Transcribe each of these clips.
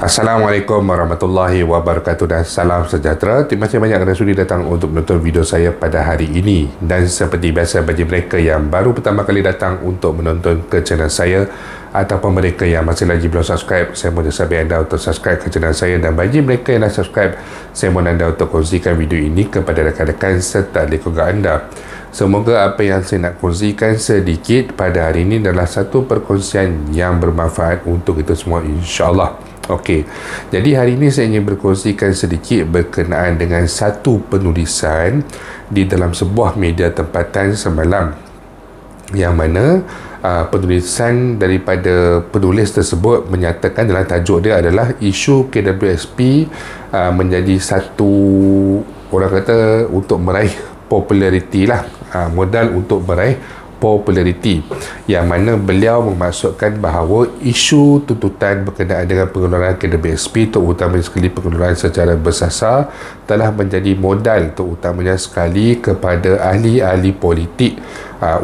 Assalamualaikum warahmatullahi wabarakatuh dan salam sejahtera. Terima kasih banyak kerana sudi datang untuk menonton video saya pada hari ini. Dan seperti biasa bagi mereka yang baru pertama kali datang untuk menonton ke channel saya ataupun mereka yang masih lagi belum subscribe, saya mohon sahabat anda untuk subscribe ke channel saya. Dan bagi mereka yang dah subscribe, saya mohon anda untuk kongsikan video ini kepada rakan-rakan serta ahli keluarga anda. Semoga apa yang saya nak kongsikan sedikit pada hari ini adalah satu perkongsian yang bermanfaat untuk kita semua, insyaAllah. Okey, jadi hari ini saya ingin berkongsikan sedikit berkenaan dengan satu penulisan di dalam sebuah media tempatan semalam, yang mana penulisan daripada penulis tersebut menyatakan dalam tajuk dia adalah isu KWSP menjadi satu, orang kata, untuk meraih populariti lah, modal untuk meraih populariti, yang mana beliau memaksudkan bahawa isu tuntutan berkenaan dengan pengeluaran KWSP, terutamanya sekali pengeluaran secara bersasar, telah menjadi modal terutamanya sekali kepada ahli-ahli politik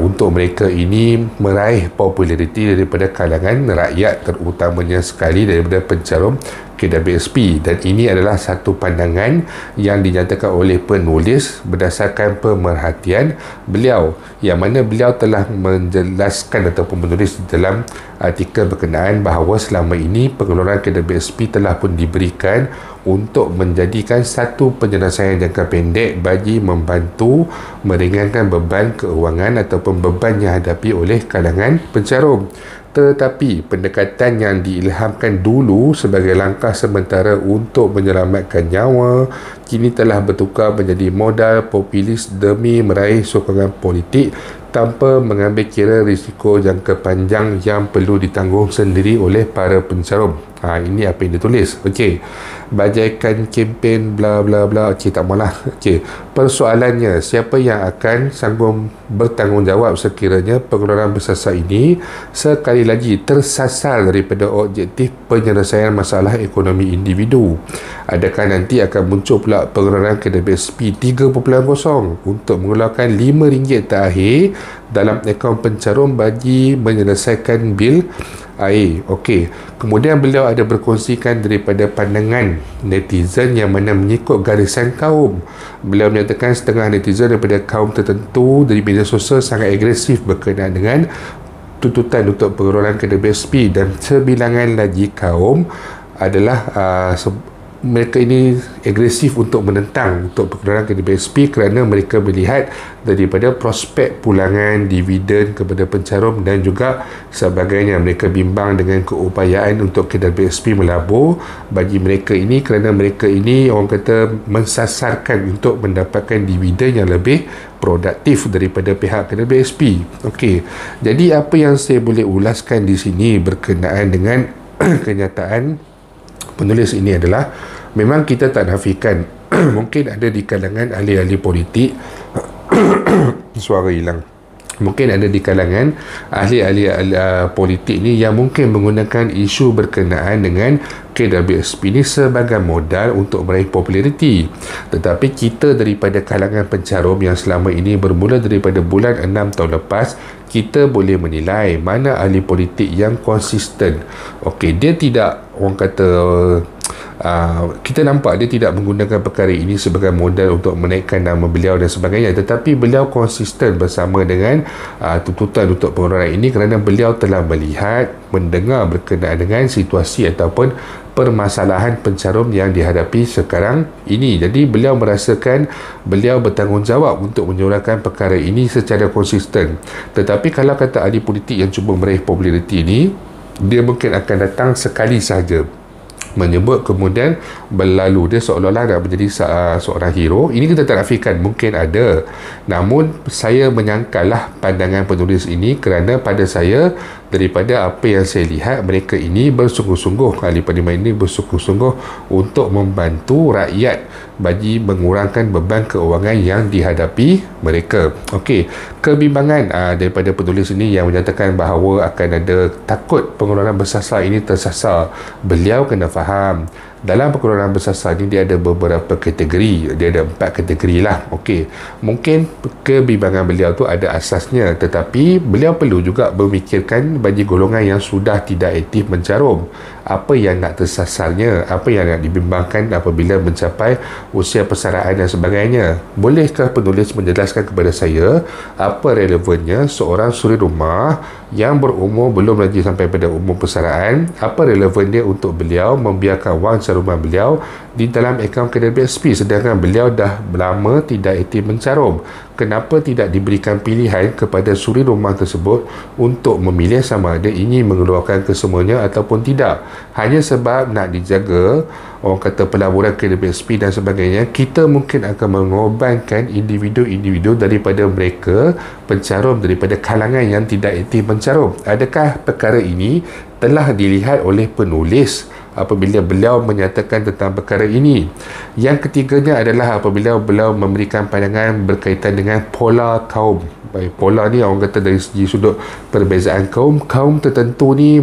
untuk mereka ini meraih populariti daripada kalangan rakyat, terutamanya sekali daripada pencarum KWSP. Dan ini adalah satu pandangan yang dinyatakan oleh penulis berdasarkan pemerhatian beliau, yang mana beliau telah menjelaskan ataupun menulis dalam artikel berkenaan bahawa selama ini pengeluaran KWSP telah pun diberikan untuk menjadikan satu penyelesaian jangka pendek bagi membantu meringankan beban keuangan ataupun beban yang dihadapi oleh kalangan pencarum. Tetapi pendekatan yang diilhamkan dulu sebagai langkah sementara untuk menyelamatkan nyawa kini telah bertukar menjadi modal populis demi meraih sokongan politik tanpa mengambil kira risiko jangka panjang yang perlu ditanggung sendiri oleh para pencarum. Ini apa yang ditulis. Okey, bajaikan kempen bla bla bla. Okey, tak maulah. Okey, persoalannya, siapa yang akan sanggup bertanggungjawab sekiranya pengeluaran bersasar ini sekali lagi tersasar daripada objektif penyelesaian masalah ekonomi individu? Adakah nanti akan muncul pula pengeluaran KWSP 3.0 untuk mengeluarkan RM5 terakhir dalam akaun pencarum bagi menyelesaikan bil air? Okey, kemudian beliau ada berkongsikan daripada pandangan netizen yang mana mengikut garisan kaum. Beliau menyatakan setengah netizen daripada kaum tertentu dari media sosial sangat agresif berkenaan dengan tuntutan untuk pengeluaran KWSP, dan sebilangan lagi kaum adalah mereka ini agresif untuk menentang untuk pengeluaran KWSP kerana mereka melihat daripada prospek pulangan dividen kepada pencarum dan juga sebagainya. Mereka bimbang dengan keupayaan untuk KWSP melabur bagi mereka ini kerana mereka ini, orang kata, mensasarkan untuk mendapatkan dividen yang lebih produktif daripada pihak KWSP. Okey, jadi apa yang saya boleh ulaskan di sini berkenaan dengan kenyataan penulis ini adalah, memang kita tak nafikan mungkin ada di kalangan ahli-ahli politik suara hilang, mungkin ada di kalangan ahli-ahli politik ni yang mungkin menggunakan isu berkenaan dengan KWSP ni sebagai modal untuk meraih populariti. Tetapi kita daripada kalangan pencarum yang selama ini bermula daripada bulan 6 tahun lepas, kita boleh menilai mana ahli politik yang konsisten. Okey, dia tidak, orang kata, kita nampak dia tidak menggunakan perkara ini sebagai modal untuk menaikkan nama beliau dan sebagainya, tetapi beliau konsisten bersama dengan tuntutan untuk pengeluaran ini kerana beliau telah melihat, mendengar berkenaan dengan situasi ataupun permasalahan pencarum yang dihadapi sekarang ini. Jadi beliau merasakan beliau bertanggungjawab untuk menyuarakan perkara ini secara konsisten. Tetapi kalau kata ahli politik yang cuba meraih populariti ini, dia mungkin akan datang sekali sahaja, menyebut kemudian berlalu, dia seolah-olah nak menjadi seorang hero. Ini kita tak nafikan mungkin ada, namun saya menyangkallah pandangan penulis ini kerana pada saya, daripada apa yang saya lihat, mereka ini bersungguh-sungguh, ahli parlimen ini bersungguh-sungguh untuk membantu rakyat bagi mengurangkan beban keuangan yang dihadapi mereka. Okey, kebimbangan daripada penulis ini yang menyatakan bahawa akan ada takut pengeluaran bersasar ini tersasar. Beliau kena faham, dalam pengeluaran bersasar ni dia ada beberapa kategori, dia ada 4 kategori lah. Okey, mungkin kebimbangan beliau tu ada asasnya, tetapi beliau perlu juga memikirkan bagi golongan yang sudah tidak aktif mencarum. apa yang nak tersasarnya, apa yang nak dibimbangkan apabila mencapai usia persaraan dan sebagainya. Bolehkah penulis menjelaskan kepada saya apa relevannya seorang suri rumah yang berumur belum lagi sampai pada umur persaraan, apa relevan dia untuk beliau membiarkan wang caruman beliau di dalam akaun kedai BSP sedangkan beliau dah lama tidak aktif mencarum. Kenapa tidak diberikan pilihan kepada suri rumah tersebut untuk memilih sama ada ingin mengeluarkan kesemuanya ataupun tidak? Hanya sebab nak dijaga orang kata pelaburan kedai BSP dan sebagainya, kita mungkin akan mengorbankan individu-individu daripada mereka pencarum, daripada kalangan yang tidak aktif mencarum. Adakah perkara ini telah dilihat oleh penulis apabila beliau menyatakan tentang perkara ini? Yang ketiganya adalah apabila beliau memberikan pandangan berkaitan dengan pola kaum. Pola ni orang kata dari segi sudut perbezaan kaum tertentu ni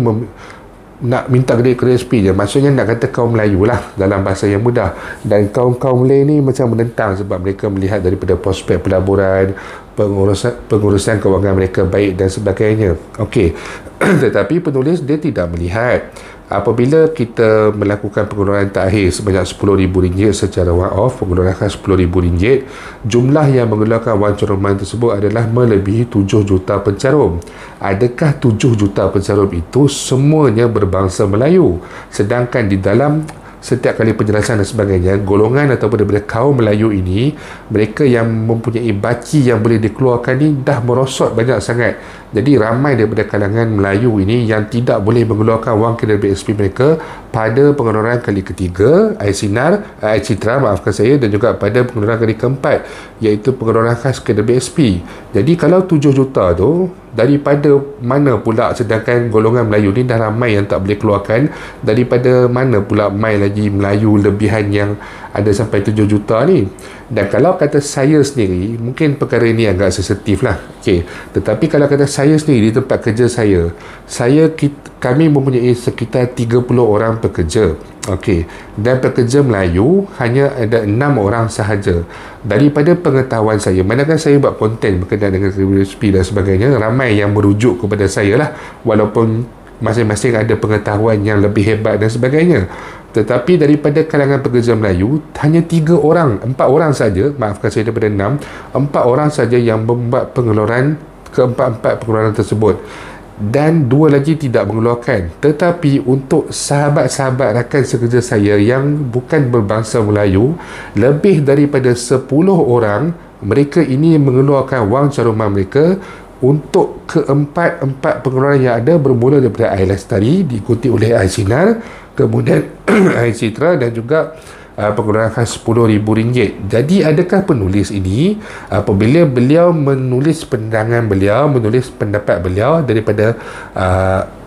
nak minta kedai KSP je, maksudnya nak kata kaum Melayu lah dalam bahasa yang mudah, dan kaum-kaum lain ni macam menentang sebab mereka melihat daripada prospek pelaburan, pengurusan kewangan mereka baik dan sebagainya. Okey. Tetapi penulis dia tidak melihat apabila kita melakukan pengeluaran takhir sebanyak RM10,000 secara one-off, pengeluaran khas RM10,000, jumlah yang mengeluarkan wang caruman tersebut adalah melebihi 7 juta pencarum. Adakah 7 juta pencarum itu semuanya berbangsa Melayu? Sedangkan di dalam setiap kali penjelasan dan sebagainya, golongan ataupun daripada kaum Melayu ini, mereka yang mempunyai baki yang boleh dikeluarkan ni dah merosot banyak sangat. Jadi ramai daripada kalangan Melayu ini yang tidak boleh mengeluarkan wang kedai BSP mereka pada pengeluaran kali ketiga, air citra, maafkan saya, dan juga pada pengeluaran kali keempat, iaitu pengeluaran khas kedai BSP. Jadi kalau 7 juta tu daripada mana pula, sedangkan golongan Melayu ni dah ramai yang tak boleh keluarkan, daripada mana pula mai lagi Melayu lebihan yang ada sampai 7 juta ni? Dan kalau kata saya sendiri, mungkin perkara ini agak sensitif lah. Okay. Tetapi kalau kata saya sendiri di tempat kerja kami mempunyai sekitar 30 orang pekerja. Okey. Dan pekerja Melayu hanya ada 6 orang sahaja. Daripada pengetahuan saya, manakala saya buat konten berkenaan dengan KSP dan sebagainya, ramai yang merujuk kepada saya lah, walaupun masing-masing ada pengetahuan yang lebih hebat dan sebagainya. Tetapi daripada kalangan pekerja Melayu, hanya 4 orang saja, maafkan saya, daripada 6, 4 orang saja yang membuat pengeluaran keempat-empat pengeluaran tersebut, dan 2 lagi tidak mengeluarkan. Tetapi untuk sahabat-sahabat rakan sekerja saya yang bukan berbangsa Melayu, lebih daripada 10 orang, mereka ini mengeluarkan wang caruman mereka untuk keempat-empat pengeluaran yang ada, bermula daripada air lestari, diikuti oleh air sinar, kemudian air citra, dan juga pengeluaran khas RM10,000. Jadi adakah penulis ini apabila beliau menulis pandangan beliau, menulis pendapat beliau daripada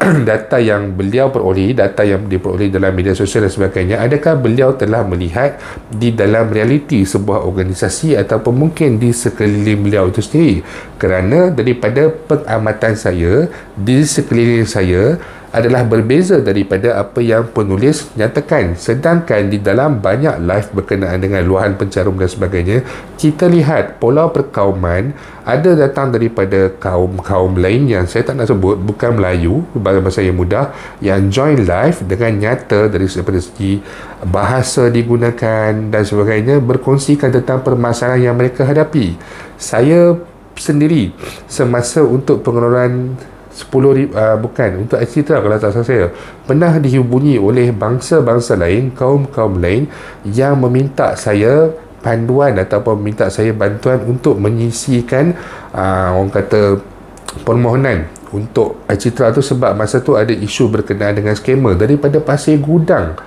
data yang beliau peroleh, data yang diperoleh dalam media sosial dan sebagainya, adakah beliau telah melihat di dalam realiti sebuah organisasi ataupun mungkin di sekeliling beliau itu sendiri? Kerana daripada pengamatan saya, di sekeliling saya adalah berbeza daripada apa yang penulis nyatakan. Sedangkan di dalam banyak live berkenaan dengan luahan pencarum dan sebagainya, kita lihat pola perkauman ada datang daripada kaum-kaum lain yang saya tak nak sebut, bukan Melayu, bahasa yang mudah, yang join live dengan nyata dari segi bahasa digunakan dan sebagainya, berkongsikan tentang permasalahan yang mereka hadapi. Saya sendiri semasa untuk pengeluaran 10,000, untuk citra, kalau tak salah saya, pernah dihubungi oleh bangsa-bangsa lain, kaum-kaum lain yang meminta saya panduan ataupun meminta saya bantuan untuk menyisikan orang kata permohonan untuk citra tu, sebab masa tu ada isu berkenaan dengan skamer daripada Pasir Gudang.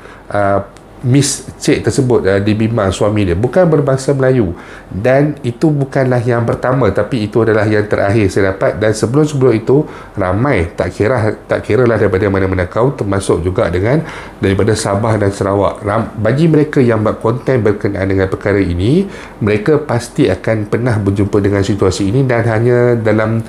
Miss Cik tersebut dibimbang suami dia bukan berbangsa Melayu, dan itu bukanlah yang pertama, tapi itu adalah yang terakhir saya dapat. Dan sebelum-sebelum itu ramai, tak kira lah daripada mana-mana kaum, termasuk juga dengan daripada Sabah dan Sarawak. Bagi mereka yang buat konten berkenaan dengan perkara ini, mereka pasti akan pernah berjumpa dengan situasi ini, dan hanya dalam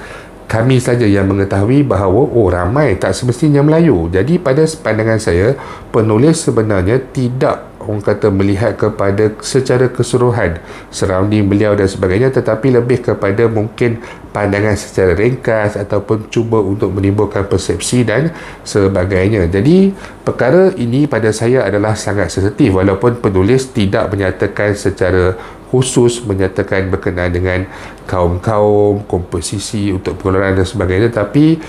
kami saja yang mengetahui bahawa ramai, tak semestinya Melayu. Jadi pada pandangan saya, penulis sebenarnya tidak orang kata melihat kepada secara keseluruhan surrounding beliau dan sebagainya, tetapi lebih kepada mungkin pandangan secara ringkas ataupun cuba untuk menimbulkan persepsi dan sebagainya. Jadi perkara ini pada saya adalah sangat sensitif, walaupun penulis tidak menyatakan secara khusus menyatakan berkenaan dengan kaum-kaum, komposisi untuk pengeluaran dan sebagainya, tapi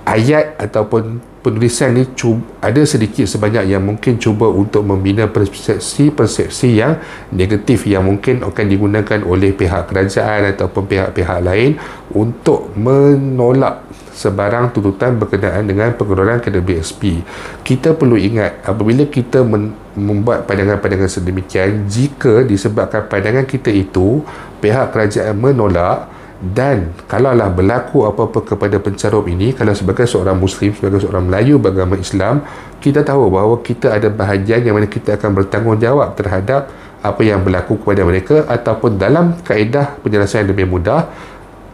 ayat ataupun penulisan ni ada sedikit sebanyak yang mungkin cuba untuk membina persepsi yang negatif yang mungkin akan digunakan oleh pihak kerajaan ataupun pihak-pihak lain untuk menolak sebarang tuntutan berkenaan dengan pengeluaran KWSP. Kita perlu ingat, apabila kita membuat pandangan-pandangan sedemikian, jika disebabkan pandangan kita itu pihak kerajaan menolak, dan kalaulah berlaku apa-apa kepada pencarum ini, kalau sebagai seorang Muslim, sebagai seorang Melayu beragama Islam, kita tahu bahawa kita ada bahagian yang mana kita akan bertanggungjawab terhadap apa yang berlaku kepada mereka. Ataupun dalam kaedah penjelasan yang lebih mudah,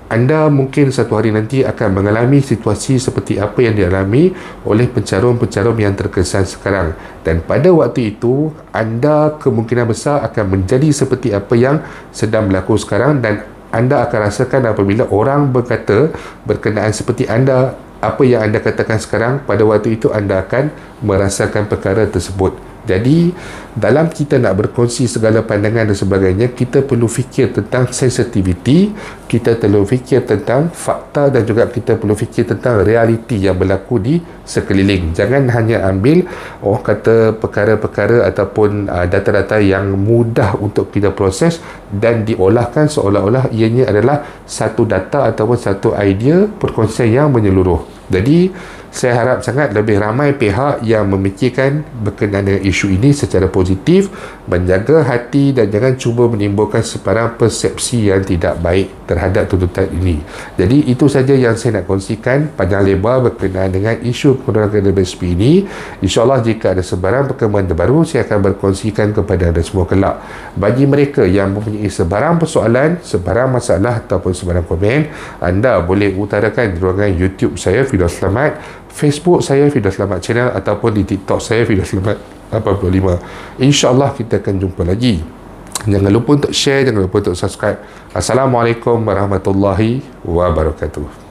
anda mungkin satu hari nanti akan mengalami situasi seperti apa yang dialami oleh pencarum-pencarum yang terkesan sekarang, dan pada waktu itu anda kemungkinan besar akan menjadi seperti apa yang sedang berlaku sekarang, dan anda akan rasakan apabila orang berkata berkenaan seperti anda, apa yang anda katakan sekarang, pada waktu itu anda akan merasakan perkara tersebut. Jadi dalam kita nak berkongsi segala pandangan dan sebagainya, kita perlu fikir tentang sensitiviti, kita perlu fikir tentang fakta, dan juga kita perlu fikir tentang realiti yang berlaku di sekeliling. Jangan hanya ambil orang kata perkara-perkara ataupun data-data yang mudah untuk kita proses dan diolahkan seolah-olah ianya adalah satu data ataupun satu idea perkongsian yang menyeluruh. Jadi saya harap sangat lebih ramai pihak yang memikirkan berkenaan dengan isu ini secara positif, menjaga hati dan jangan cuba menimbulkan sebarang persepsi yang tidak baik terhadap tuntutan ini. Jadi itu saja yang saya nak kongsikan panjang lebar berkenaan dengan isu pengeluaran KWSP ini. InsyaAllah jika ada sebarang perkembangan terbaru, saya akan berkongsikan kepada anda semua kelak. Bagi mereka yang mempunyai sebarang persoalan, sebarang masalah ataupun sebarang komen, anda boleh utarakan di ruangan YouTube saya, Firdaus Selamat, Facebook saya Firdaus Selamat Channel, ataupun di TikTok saya Firdaus Selamat 85. InsyaAllah kita akan jumpa lagi. Jangan lupa untuk share, jangan lupa untuk subscribe. Assalamualaikum warahmatullahi wabarakatuh.